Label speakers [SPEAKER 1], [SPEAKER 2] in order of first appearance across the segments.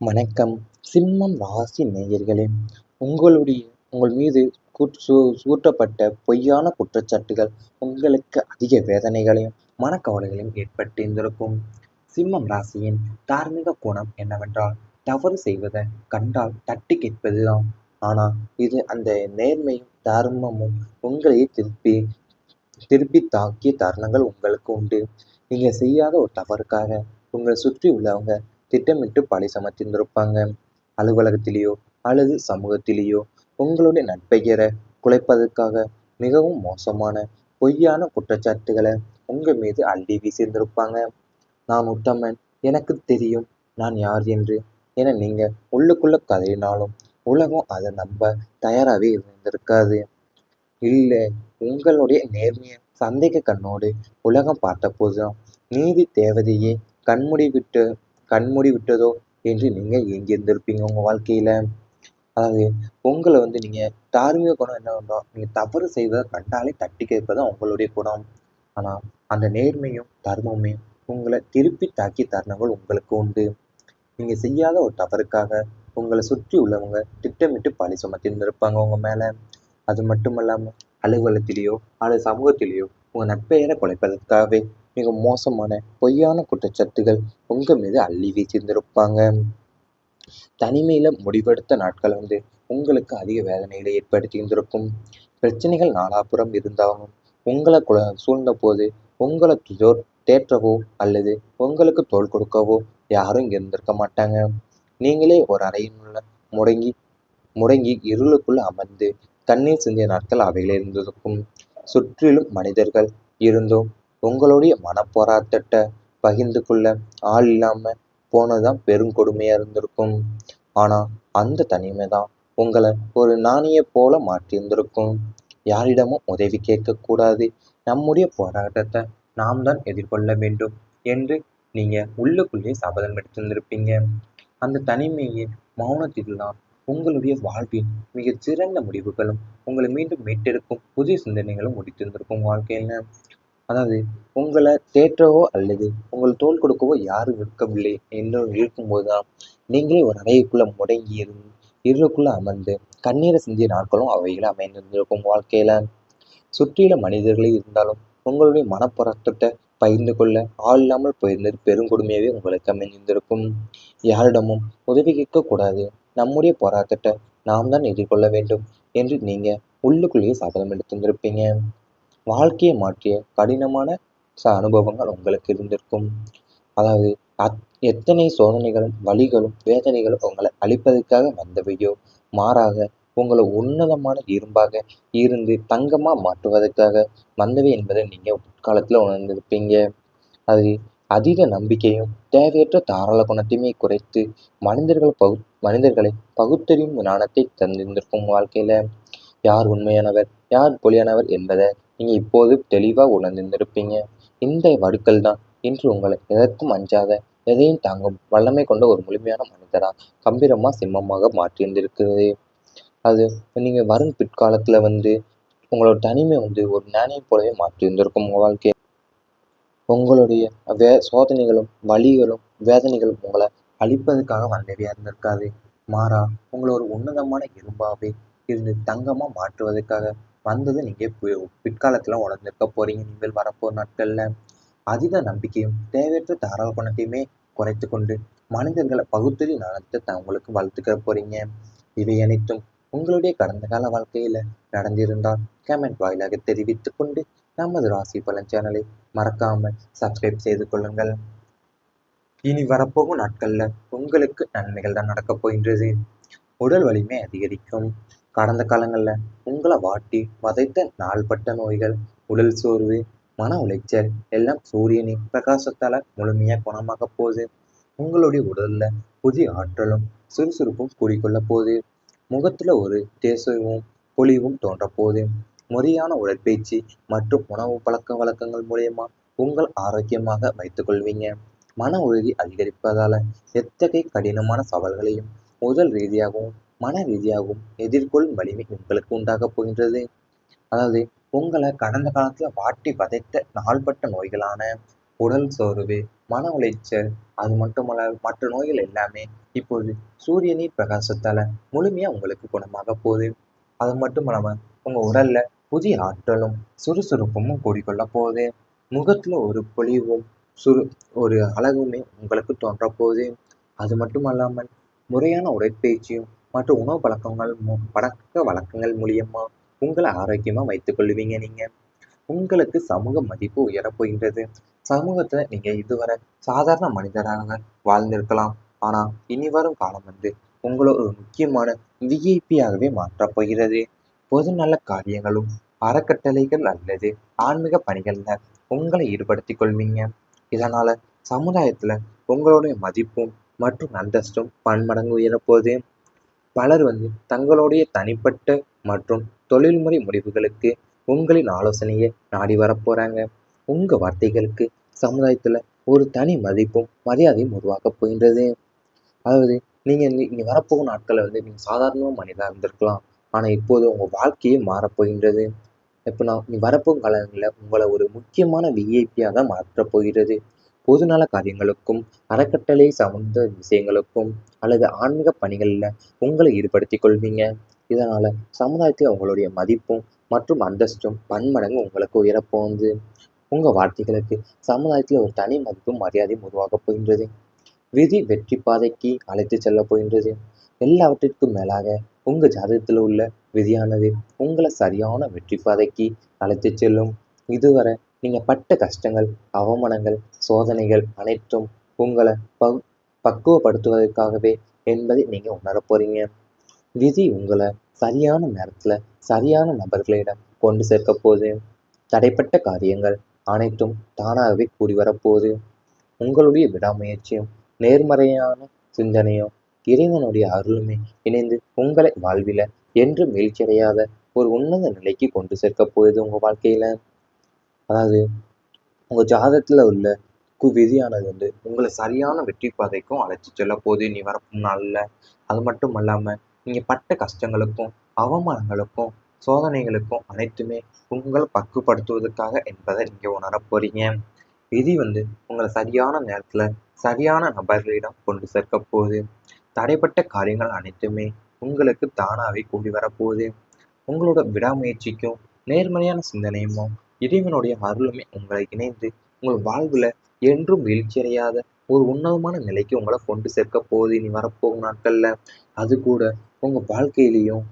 [SPEAKER 1] வணக்கம். சிம்மம் ராசி நேயர்களே, உங்கள் மீது சூட்டப்பட்ட பொய்யான குற்றச்சாட்டுகள் உங்களுக்கு அதிக வேதனைகளையும் மனக்கவலைகளையும் ஏற்படுத்தியிருந்திருக்கும். சிம்மம் ராசியின் தார்மீக குணம் என்னவென்றால் தவறு செய்வதை கண்டால் தட்டி கேட்பதுதான். ஆனால் இது அந்த நேர்மையும் தர்மமும் உங்களையே திருப்பி திருப்பி தாக்கிய தருணங்கள் உங்களுக்கு உண்டு. நீங்க செய்யாத ஒரு தவறுக்காக உங்களை சுற்றி உள்ளவங்க திட்டமிட்டு பழி சுமத்தியிருந்திருப்பாங்க. அலுவலகத்திலேயோ அல்லது சமூகத்திலேயோ உங்களுடைய நட்பெயரை குலைப்பதற்காக மிகவும் மோசமான பொய்யான குற்றச்சாட்டுகளை உங்க மீது அள்ளி வீசியிருந்திருப்பாங்க. நான் உத்தமன், எனக்கு தெரியும் நான் யார் என்று என நீங்க உள்ளுக்குள்ள கதறினாலும் உலகம் அதை நம்ப தயாராகவே இருந்திருக்காது. இல்ல, உங்களுடைய நேர்மைய சந்தேக கண்ணோடு உலகம் பார்த்தபோதுதான் நீதி தேவதையே கண்மூடி விட்டதோ என்று நீங்க ஏங்கியிருந்திருப்பீங்க உங்க வாழ்க்கையில. அதாவது உங்களை நீங்க தார்மீக குணம் என்னவென்றா நீங்க தவறு செய்வதை கண்டாலே தட்டி கேட்பதுதான் உங்களுடைய குணம். ஆனா அந்த நேர்மையும் தர்மமே உங்களை திருப்பி தாக்கி தருணங்கள் உங்களுக்கு உண்டு. நீங்க செய்யாத ஒரு தவறுக்காக உங்களை சுற்றி உள்ளவங்க திட்டமிட்டு பழி சுமத்தியிருந்திருப்பாங்க உங்க மேல. அது மட்டுமல்லாம அலுவலகத்திலேயோ அல்லது சமூகத்திலேயோ உங்க நட்பெயரை குலைப்பதற்காகவே மிக மோசமான பொய்யான குற்றச்சாட்டுகள் உங்க மீது அள்ளி வீசியிருந்திருப்பாங்க. தனிமையில முடிவெடுத்த நாட்கள் உங்களுக்கு அதிக வேதனைகளை ஏற்படுத்தி இருந்திருக்கும். பிரச்சனைகள் நாலாபுறம் இருந்தாலும் உங்களை சூழ்ந்த போது உங்களை தேற்றவோ அல்லது உங்களுக்கு தோள் கொடுக்கவோ யாரும் இங்க இருந்திருக்க மாட்டாங்க. நீங்களே ஒரு அறையினுள்ள முடங்கி முடங்கி இருளுக்குள் அமர்ந்து கண்ணீர் சிந்திய நாட்கள் அவைகளே இருந்திருக்கும். சுற்றிலும் மனிதர்கள் இருந்தும் உங்களுடைய மனப்போராட்டத்தை பகிர்ந்து கொள்ள ஆள் இல்லாம போனதுதான் பெருங்கொடுமையா இருந்திருக்கும். ஆனா அந்த தனிமை தான் உங்களை ஒரு நாணய போல மாற்றியிருந்திருக்கும். யாரிடமும் உதவி கேட்கக்கூடாது, நம்முடைய போராட்டத்தை நாம் தான் எதிர்கொள்ள வேண்டும் என்று நீங்க உள்ளுக்குள்ளே சபதம் எடுத்திருந்திருப்பீங்க. அந்த தனிமையின் மௌனத்தில்தான் உங்களுடைய வாழ்வின் மிகச் சிறந்த முடிவுகளும் உங்களை மீண்டும் மீட்டெடுக்கும் புதிய சிந்தனைகளும் முடித்திருந்திருக்கும் வாழ்க்கையில. அதாவது உங்களை தேற்றவோ அல்லது உங்கள் தோள் கொடுக்கவோ யாரும் இருக்கவில்லை என்று இருக்கும்போதுதான் நீங்களே ஒரு அறைக்குள்ள முடங்கி இருளுக்குள்ள அமர்ந்து கண்ணீரை சிந்திய நாட்களும் அவைகளை அமைந்திருந்திருக்கும் வாழ்க்கையில. சுற்றியுள்ள மனிதர்களே இருந்தாலும் உங்களுடைய மனப்போராட்டத்தை பகிர்ந்து கொள்ள ஆள் இல்லாமல் போயிருந்தது பெருங்கொடுமையாவே உங்களுக்கு அமைந்திருக்கும். யாரிடமும் உதவி கேட்கக்கூடாது, நம்முடைய போராட்டத்தை நாம் தான் எதிர்கொள்ள வேண்டும் என்று நீங்க உள்ளுக்குள்ளேயே சபதம் எடுத்திருந்திருப்பீங்க. வாழ்க்கையை மாற்றிய கடினமான அனுபவங்கள் உங்களுக்கு இருந்திருக்கும். அதாவது எத்தனை சோதனைகளும் வலிகளும் வேதனைகளும் உங்களை அழிப்பதற்காக வந்தவையோ மாறாக உங்களை உன்னதமான இரும்பாக இருந்து தங்கமா மாற்றுவதற்காக வந்தவை என்பதை நீங்க உட்காலத்துல உணர்ந்திருப்பீங்க. அது அதீத நம்பிக்கையும் தேவையற்ற தாராள குணத்தையுமே குறைத்து மனிதர்களை பகுத்தறியும் ஞானத்தை தந்திருந்திருக்கும் வாழ்க்கையில. யார் உண்மையானவர் யார் பொலியானவர் என்பதை நீங்க இப்போது தெளிவா உணர்ந்திருந்திருப்பீங்க. இந்த வடுக்கள் தான் இன்று உங்களை எதற்கும் அஞ்சாத எதையும் தாங்கும் வல்லமை கொண்ட ஒரு முழுமையான மனிதரா கம்பீரமா சிம்மமாக மாற்றியிருந்திருக்கிறது. அது நீங்க வரும் பிற்காலத்துல உங்களோட தனிமை ஒரு நாணயம் போலவே மாற்றியிருந்திருக்கும் உங்க வாழ்க்கையை. உங்களுடைய சோதனைகளும் வலிகளும் வேதனைகளும் உங்களை அழிப்பதற்காக வந்தவையா இருந்திருக்காது. மாறா உங்களை ஒரு உன்னதமான இரும்பாவே இருந்து தங்கமா மாற்றுவதற்காக வந்தது நீங்க பிற்காலத்துல உணர்ந்திருக்க போறீங்க. நீங்கள் வரப்போற நாட்கள்ல அதீத நம்பிக்கையும் தேவையற்ற தாராள குணத்தையுமே குறைத்து கொண்டு மனிதர்களை பகுத்தறி ஞானத்தை உங்களுக்கு வளர்த்துக்க போறீங்க. இவை அனைத்தும் உங்களுடைய கடந்த கால வாழ்க்கையில நடந்திருந்தால் கமெண்ட் வாயிலாக தெரிவித்துக் கொண்டு நமது ராசி பலன் சேனலை மறக்காமல் சப்ஸ்கிரைப் செய்து கொள்ளுங்கள். இனி வரப்போகும் நாட்கள்ல உங்களுக்கு நன்மைகள் தான் நடக்கப் போகின்றது. உடல் வலிமை அதிகரிக்கும். கடந்த காலங்கள்ல உங்களை வாட்டி வதைத்த நாள்பட்ட நோய்கள், உடல் சோர்வு, மன உளைச்சல் எல்லாம் சூரியனின் பிரகாசத்தால முழுமையா குணமாக போகுது. உங்களுடைய உடல்ல புதிய ஆற்றலும் சுறுசுறுப்பும் கூடிக்கொள்ள போகுது. முகத்துல ஒரு தேசமும் பொலிவும் தோன்ற போகுது. முறையான உடற்பயிற்சி மற்றும் உணவு பழக்க வழக்கங்கள் மூலியமா உங்கள் ஆரோக்கியமாக வைத்துக் கொள்வீங்க. மன உறுதி அதிகரிப்பதால எத்தகைய கடினமான சவால்களையும் உடல் ரீதியாகவும் மன ரீதியாகவும் எதிர்கொள்ளும் வலிமை உங்களுக்கு உண்டாகப் போகின்றது. அதாவது உங்களை கடந்த காலத்துல வாட்டி வதைத்த நாள்பட்ட நோய்களான உடல் சோர்வு, மன உளைச்சல், அது மட்டுமல்ல மற்ற நோய்கள் எல்லாமே இப்போது சூரியனின் பிரகாசத்தால முழுமையா உங்களுக்கு குணமாக போகுது. அது மட்டும் இல்லாம உங்க உடல்ல புதிய ஆற்றலும் சுறுசுறுப்பும் கூடிக்கொள்ள போகுது. முகத்துல ஒரு பொலிவும் சுறு ஒரு அழகுமே உங்களுக்கு தோன்ற போகுது. அது மட்டும் அல்லாமல் முறையான உடற்பயிற்சியும் மற்றும் உணவு பழக்க வழக்கங்கள் மூலியமா உங்களை ஆரோக்கியமா வைத்துக் கொள்வீங்க நீங்க. உங்களுக்கு சமூக மதிப்பு உயரப் போகின்றது. சமூகத்துல நீங்க இதுவரை சாதாரண மனிதராக வாழ்ந்திருக்கலாம். ஆனா இனி வரும் காலம் உங்களை ஒரு முக்கியமான விஐபியாகவே மாற்றப் போகிறது. பொதுநல காரியங்களும் அறக்கட்டளைகள் அல்லது ஆன்மீக பணிகள்ல உங்களை ஈடுபடுத்திக் கொள்வீங்க. இதனால சமுதாயத்துல உங்களுடைய மதிப்பும் மற்றும் அந்தஸ்தும் பன்மடங்கு உயரப்போகுது. பலர் தங்களுடைய தனிப்பட்ட மற்றும் தொழில்முறை முடிவுகளுக்கு உங்களின் ஆலோசனையை நாடி வரப்போறாங்க. உங்க வார்த்தைகளுக்கு சமுதாயத்துல ஒரு தனி மதிப்பும் மரியாதையும் உருவாக்கப் போகின்றது. அதாவது நீங்க வரப்போகும் நாட்கள்ல நீங்க சாதாரண மனிதா இருந்திருக்கலாம். ஆனா இப்போது உங்க வாழ்க்கையே மாறப்போகின்றது. இப்போ நீ வரப்போகும் காலங்களில் உங்களை ஒரு முக்கியமான விஐபியா தான் மாற்றப் போகிறது. பொதுநல காரியங்களுக்கும் அறக்கட்டளை சார்ந்த விஷயங்களுக்கும் அல்லது ஆன்மீக பணிகளில் உங்களை ஈடுபடுத்திக் கொள்வீங்க. இதனால சமுதாயத்தில் உங்களுடைய மதிப்பும் மற்றும் அந்தஸ்தும் பன்மடங்கு உங்களுக்கு உயரப்போகுது. உங்க வார்த்தைகளுக்கு சமுதாயத்தில் ஒரு தனி மதிப்பும் மரியாதையும் உருவாக்கப் போகின்றது. விதி வெற்றி பாதைக்கு அழைத்து செல்ல போகின்றது. எல்லாவற்றிற்கும் மேலாக உங்க ஜாதகத்தில் உள்ள விதியானது உங்களை சரியான வெற்றி பாதைக்கு அழைத்து செல்லும். இதுவரை நீங்க பட்ட கஷ்டங்கள், அவமானங்கள், சோதனைகள் அனைத்தும் உங்களை பக்குவப்படுத்துவதற்காகவே என்பதை நீங்க உணரப் போறீங்க. விதி உங்களை சரியான நேரத்துல சரியான நபர்களிடம் கொண்டு சேர்க்க போகுது. தடைப்பட்ட காரியங்கள் அனைத்தும் தானாகவே கூடி வரப்போகுது. உங்களுடைய விடாமுயற்சியும் நேர்மறையான சிந்தனையும் இறைவனுடைய அருளுமே இணைந்து உங்களை வாழ்வில என்றும் வீழ்ச்சியடையாத ஒரு உன்னத நிலைக்கு கொண்டு சேர்க்க போகுது உங்க வாழ்க்கையில. அதாவது உங்க ஜாதகத்துல உள்ள விதியானது உங்களை சரியான வெற்றி பாதைக்கும் அழைச்சி செல்ல போகுது நீ வரப்போகும் நாள்ல. அது மட்டும் அல்லாம நீங்க பட்ட கஷ்டங்களுக்கும் அவமானங்களுக்கும் சோதனைகளுக்கும் அனைத்துமே உங்களை பக்குவப்படுத்துவதற்காக என்பதை நீங்க உணரப் போறீங்க. விதி உங்களை சரியான நேரத்துல சரியான நபர்களிடம் கொண்டு சேர்க்க போகுது. தடைப்பட்ட காரியங்கள் அனைத்துமே உங்களுக்கு தானாவே கூடி வரப்போகுது. உங்களோட விடாமுயற்சிக்கும் நேர்மறையான சிந்தனையும் இறைவனுடைய அருளுமே உங்களை இணைந்து உங்கள் வாழ்வுல என்றும் வீழ்ச்சியடையாத ஒரு உன்னதமான நிலைக்கு உங்களை கொண்டு சேர்க்க போகுது இனி வரப்போகும் நாட்கள்ல. அது கூட உங்க வாழ்க்கையிலையும்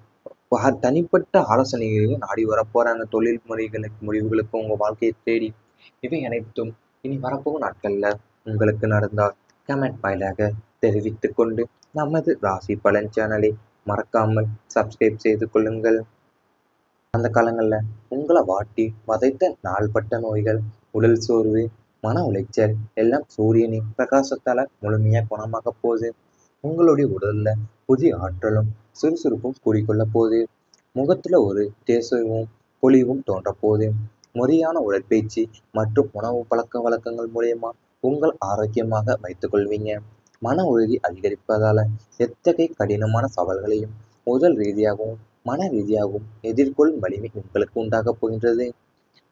[SPEAKER 1] தனிப்பட்ட ஆலோசனைகளையும் நாடி வரப்போறாங்க. தொழில் முடிவுகளுக்கும் உங்க வாழ்க்கையை தேடி இவை அனைத்தும் இனி வரப்போகும் நாட்கள்ல உங்களுக்கு நடந்தால் கமெண்ட் வாயிலாக தெரிவித்துக் கொண்டு நமது ராசி பலன் சேனலை மறக்காமல் சப்ஸ்கிரைப் செய்து கொள்ளுங்கள். அந்த காலங்களில் உங்களை வாட்டி வதைத்த நாள்பட்ட நோய்கள், உடல் சோர்வு, மன உளைச்சல் எல்லாம் சூரியனின் பிரகாசத்தால் முழுமையாக குணமாக போகுது. உங்களுடைய உடல்ல புதிய ஆற்றலும் சுறுசுறுப்பும் கூடிக்கொள்ள போகுது. முகத்துல ஒரு தேசமும் பொலிவும் தோன்ற போகுது. முறையான உடற்பயிற்சி மற்றும் உணவு பழக்க வழக்கங்கள் மூலியமா உங்கள் ஆரோக்கியமாக வைத்துக் கொள்வீங்க. மன உறுதி அதிகரிப்பதால எத்தகைய கடினமான சவால்களையும் உடல் ரீதியாகவும் மன ரீதியாகவும் எதிர்கொள்ளும் வலிமை உங்களுக்கு உண்டாகப் போகின்றது.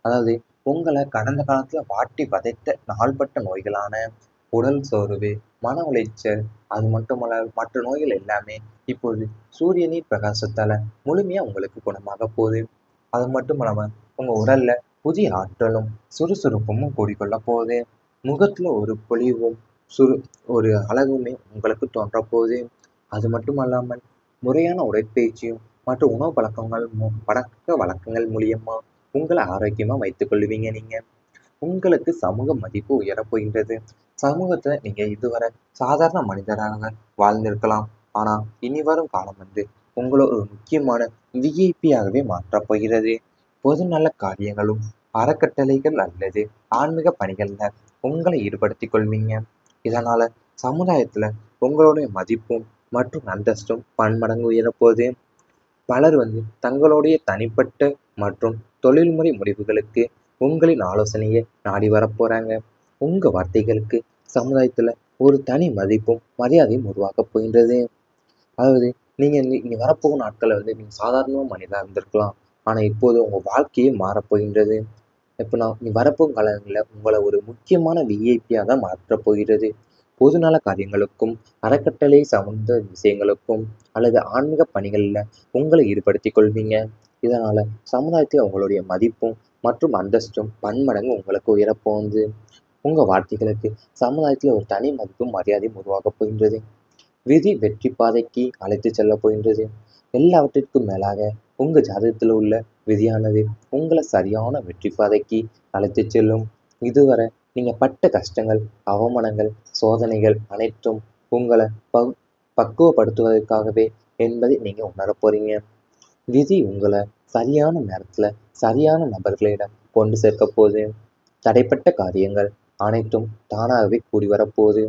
[SPEAKER 1] அதாவது உங்களை கடந்த காலத்துல வாட்டி வதைத்த நாள்பட்ட நோய்களான உடல் சோர்வு, மன உளைச்சல், அது மட்டுமல்ல மற்ற நோய்கள் எல்லாமே இப்போது சூரியனின் பிரகாசத்தால முழுமையா உங்களுக்கு குணமாக போகுது. அது மட்டும் இல்லாம உங்க உடல்ல புதிய ஆற்றலும் சுறுசுறுப்பும் கூடிக்கொள்ள போகுது. முகத்துல ஒரு பொலிவும் ஒரு அழகுமே உங்களுக்கு தோன்ற போகுது. அது மட்டும் அல்லாமல் முறையான உடற்பயிற்சியும் மற்றும் உணவு பழக்க வழக்கங்கள் மூலியமா உங்களை ஆரோக்கியமா வைத்துக் கொள்வீங்க நீங்க. உங்களுக்கு சமூக மதிப்பு உயரப் போகின்றது. சமூகத்துல நீங்க இதுவரை சாதாரண மனிதராக வாழ்ந்திருக்கலாம். ஆனா இனி வரும் காலம் உங்களை ஒரு முக்கியமான விஐபியாகவே மாற்றப் போகிறது. பொதுநல காரியங்களும் அறக்கட்டளைகள் அல்லது ஆன்மீக பணிகள்ல உங்களை ஈடுபடுத்திக் கொள்வீங்க. இதனால சமுதாயத்துல உங்களுடைய மதிப்பும் மற்றும் அந்தஸ்தும் பன்மடங்கு உயரப்போகுது. பலர் தங்களுடைய தனிப்பட்ட மற்றும் தொழில்முறை முடிவுகளுக்கு உங்களின் ஆலோசனையை நாடி வரப்போறாங்க. உங்க வார்த்தைகளுக்கு சமுதாயத்துல ஒரு தனி மதிப்பும் மரியாதையும் உருவாக்கப் போகின்றது. அதாவது நீங்க வரப்போகும் நாட்கள்ல நீங்க சாதாரண மனிதா இருந்திருக்கலாம். ஆனா இப்போது உங்க வாழ்க்கையே மாறப்போகின்றது. எப்படின்னா நீ வரப்போகும் காலங்களில் உங்களை ஒரு முக்கியமான விஐபியாக தான் மாற்றப் போகிறது. பொதுநல காரியங்களுக்கும் அறக்கட்டளை சார்ந்த விஷயங்களுக்கும் அல்லது ஆன்மீக பணிகளில் உங்களை ஈடுபடுத்திக் கொள்வீங்க. இதனால சமுதாயத்தில் உங்களுடைய மதிப்பும் மற்றும் அந்தஸ்தும் பன்மடங்கு உங்களுக்கு உயரப்போகுது. உங்க வார்த்தைகளுக்கு சமுதாயத்தில் ஒரு தனி மதிப்பும் மரியாதையும் உருவாகப் போகின்றது. விதி வெற்றி பாதைக்கு அழைத்து செல்லப் போகின்றது. எல்லாவற்றிற்கும் மேலாக உங்க ஜாதகத்தில் உள்ள விதியானது உங்களை சரியான வெற்றி பாதைக்கு அழைத்து செல்லும். இதுவரை நீங்க பட்ட கஷ்டங்கள், அவமானங்கள், சோதனைகள் அனைத்தும் உங்களை பக்குவப்படுத்துவதற்காகவே என்பதை நீங்க உணரப் போறீங்க. விதி உங்களை சரியான நேரத்துல சரியான நபர்களிடம் கொண்டு சேர்க்க போகுது. தடைப்பட்ட காரியங்கள் அனைத்தும் தானாகவே கூடி வரப்போகுது.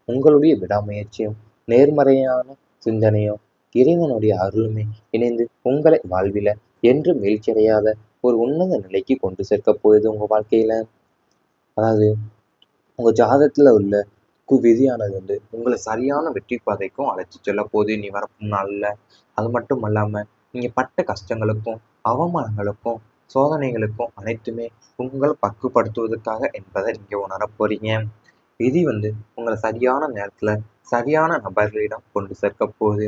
[SPEAKER 1] உங்களுடைய விடாமுயற்சியும் நேர்மறையான சிந்தனையும் இறைவனுடைய அருளுமே இணைந்து உங்களை வாழ்வில என்றும் வீழ்ச்சியடையாத ஒரு உன்னத நிலைக்கு கொண்டு சேர்க்க போகுது உங்க வாழ்க்கையில. அதாவது உங்க ஜாதகத்துல உள்ள விதியானது உங்களை சரியான வெற்றி பாதைக்கும் அழைச்சி செல்ல போகுது இனி வரப்போகும் நாள்ல. அது மட்டும் அல்லாம நீங்க பட்ட கஷ்டங்களுக்கும் அவமானங்களுக்கும் சோதனைகளுக்கும் அனைத்துமே உங்களை பக்குவப்படுத்துவதற்காக என்பதை நீங்க உணரப் போறீங்க. விதி உங்களை சரியான நேரத்துல சரியான நபர்களிடம் கொண்டு சேர்க்க போகுது.